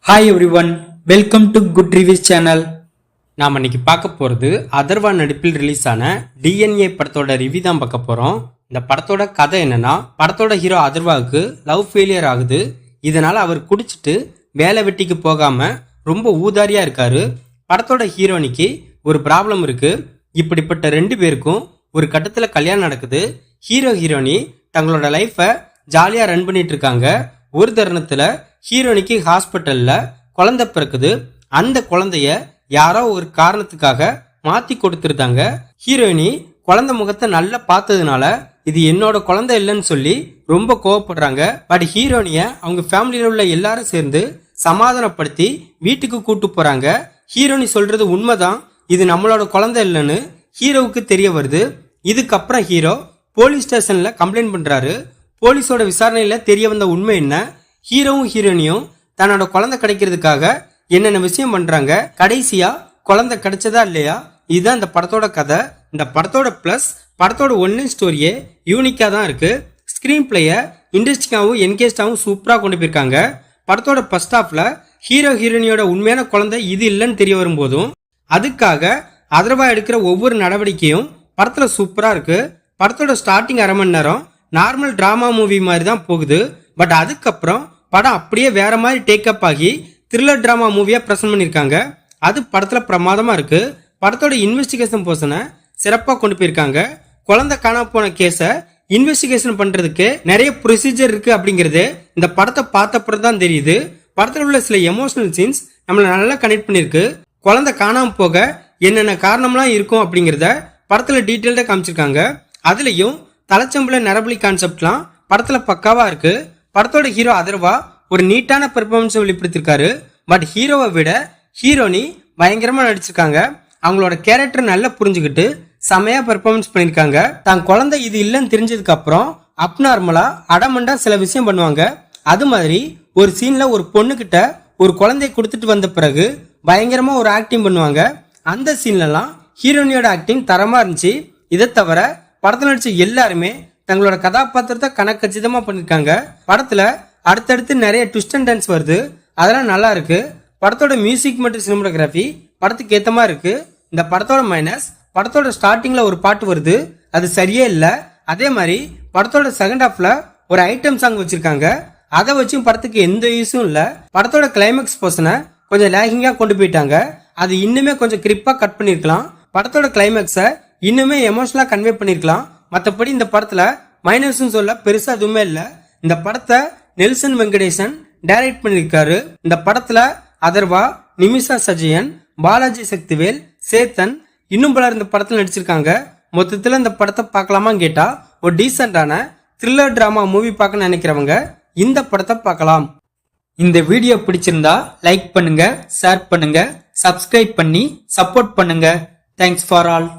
Hi everyone, welcome to good reviews channel. நாம் இன்னைக்கு பார்க்க போகிறது அதர்வா நடிப்பில் ரிலீஸ் ஆன டிஎன்ஏ படத்தோட ரிவ்யூ தான் பார்க்க போகிறோம். இந்த படத்தோட கதை என்னன்னா, படத்தோட ஹீரோ அதர்வாவுக்கு லவ் ஃபெயிலியர் ஆகுது. இதனால அவர் குடிச்சிட்டு வேலை வெட்டிக்கு போகாம ரொம்ப ஊதாரியா இருக்காரு. படத்தோட ஹீரோனிக்கு ஒரு ப்ராப்ளம் இருக்கு. இப்படிப்பட்ட ரெண்டு பேருக்கும் ஒரு கட்டத்தில் கல்யாணம் நடக்குது. ஹீரோ ஹீரோனி தங்களோட லைஃபை ஜாலியாக ரன் பண்ணிட்டு இருக்காங்க. ஒரு தருணத்தில் ஹீரோனிக்கு ஹாஸ்பிட்டல்ல குழந்தை பிறக்குது. அந்த குழந்தைய யாரோ ஒரு காரணத்துக்காக மாத்தி கொடுத்துருந்தாங்க. ஹீரோயினி குழந்தை முகத்தை நல்லா பார்த்ததுனால இது என்னோட குழந்தை இல்லைன்னு சொல்லி ரொம்ப கோவப்படுறாங்க. பட் ஹீரோனிய அவங்க ஃபேமிலியில உள்ள எல்லாரும் சேர்ந்து சமாதானப்படுத்தி வீட்டுக்கு கூட்டு போறாங்க. ஹீரோனி சொல்றது உண்மைதான், இது நம்மளோட குழந்தை இல்லைன்னு ஹீரோவுக்கு தெரிய வருது. இதுக்கப்புறம் ஹீரோ போலீஸ் ஸ்டேஷன்ல கம்ப்ளைண்ட் பண்றாரு. போலீஸோட விசாரணையில தெரிய வந்த உண்மை என்ன, ஹீரோவும் ஹீரோனியும் தன்னோட குழந்தை கிடைக்கிறதுக்காக என்னென்ன விஷயம் பண்றாங்க, கடைசியா குழந்தை கிடைச்சதா இல்லையா, இதுதான் இந்த படத்தோட கதை. இந்த படத்தோட பிளஸ் படத்தோட ஒன்லைன் ஸ்டோரியே யூனிக்கா தான் இருக்கு. ஸ்கிரீன் பிளேய இன்ட்ரெஸ்டிங்காகவும் என்கேஜாகவும் சூப்பரா கொண்டு போயிருக்காங்க. படத்தோட ஃபர்ஸ்ட் ஹாஃப்ல ஹீரோ ஹீரோனியோட உண்மையான குழந்தை இது இல்லைன்னு தெரிய வரும்போதும் அதுக்காக அதர்வா எடுக்கிற ஒவ்வொரு நடவடிக்கையும் படத்துல சூப்பரா இருக்கு. படத்தோட ஸ்டார்டிங் அரை மணி நேரம் நார்மல் டிராமா மூவி மாதிரி தான் போகுது. பட் அதுக்கப்புறம் படம் அப்படியே வேற மாதிரி டேக்கப் ஆகி த்ரில்லர் டிராமா மூவியா பிரசன்ட் பண்ணிருக்காங்க. அது படத்துல பிரமாதமா இருக்கு. படத்தோட இன்வெஸ்டிகேஷன் போர்ஷனை சிறப்பா கொண்டு போயிருக்காங்க. குழந்தை காணாம போன கேஸ இன்வெஸ்டிகேஷன் பண்றதுக்கு நிறைய ப்ரொசீஜர் இருக்கு அப்படிங்கறது இந்த படத்தை பார்த்தப்பறம் தான் தெரியுது. படத்துல உள்ள சில எமோஷனல் சீன்ஸ் நம்மள நல்லா கனெக்ட் பண்ணிருக்கு. குழந்தை காணாம போக என்னென்ன காரணம்லாம் இருக்கும் அப்படிங்கறத படத்துல டீட்டெயில்டா காமிச்சிருக்காங்க. அதுலயும் தலைச்சம்புல நரபலி கான்செப்ட்லாம் படத்துல பக்காவா இருக்கு. படத்தோட ஹீரோ அதர்வா ஒரு நீட்டான பெர்ஃபார்மன்ஸ் வெளிப்படுத்திருக்காரு. பட் ஹீரோவை விட ஹீரோனி பயங்கரமா நடிச்சிருக்காங்க. அவங்களோட கேரக்டர் நல்லா புரிஞ்சுக்கிட்டு செமையா பெர்ஃபார்மன்ஸ் பண்ணிருக்காங்க. தான் குழந்தை இது இல்லைன்னு தெரிஞ்சதுக்கு அப்புறம் அப்நார்மலா அடமண்டா சில விஷயம் பண்ணுவாங்க. அது மாதிரி ஒரு சீன்ல ஒரு பொண்ணுகிட்ட ஒரு குழந்தைய கொடுத்துட்டு வந்த பிறகு பயங்கரமா ஒரு ஆக்டிங் பண்ணுவாங்க. அந்த சீன்லலாம் ஹீரோனியோட ஆக்டிங் தரமா இருந்துச்சு. இதை தவிர படத்துல நடிச்ச எல்லாருமே தங்களோட கதாபாத்திரத்தை கணக்கச்சிதமா பண்ணிருக்காங்க. படத்துல அடுத்தடுத்து நிறைய ட்விஸ்ட் அண்ட் டர்ன்ஸ் வருது, அதெல்லாம் நல்லா இருக்கு. படத்தோட மியூசிக் மற்றும் சினிமாட்டோகிராஃபி படத்துக்கு ஏத்தமா இருக்கு. இந்த படத்தோட மைனஸ், படத்தோட ஸ்டார்டிங்ல ஒரு பாட்டு வருது, அது சரியே இல்லை. அதே மாதிரி படத்தோட செகண்ட் ஹாஃப்ல ஒரு ஐட்டம் சாங் வச்சிருக்காங்க, அதை வச்சும் படத்துக்கு எந்த யூஸும் இல்லை. படத்தோட கிளைமேக்ஸ் போர்ஷனை கொஞ்சம் லேகிங்கா கொண்டு போயிட்டாங்க, அது இன்னுமே கொஞ்சம் கிரிப்பா கட் பண்ணிருக்கலாம். படத்தோட கிளைமேக்ஸை இன்னுமே எமோஷனலா கன்வே பண்ணிருக்கலாம். மற்றபடி இந்த படத்துல மைனஸ் சொல்ல பெருசா எதுவுமே இல்ல. இந்த படத்தை நெல்சன் வெங்கடேசன் டைரக்ட் பண்ணிருக்காரு. இந்த படத்துல அதர்வா, நிமிஷா சஜயன், பாலாஜி சக்திவேல், சேத்தன் இன்னும் பலர் இந்த படத்துல நடிச்சிருக்காங்க. மொத்தத்துல இந்த படத்தை பார்க்கலாமான்னு கேட்டா ஒரு டீசென்டான த்ரில்லர் டிராமா மூவி பார்க்க நினைக்கிறவங்க இந்த படத்தை பார்க்கலாம். இந்த வீடியோ பிடிச்சிருந்தா லைக் பண்ணுங்க, ஷேர் பண்ணுங்க, சப்ஸ்கிரைப் பண்ணி சப்போர்ட் பண்ணுங்க. Thanks for all.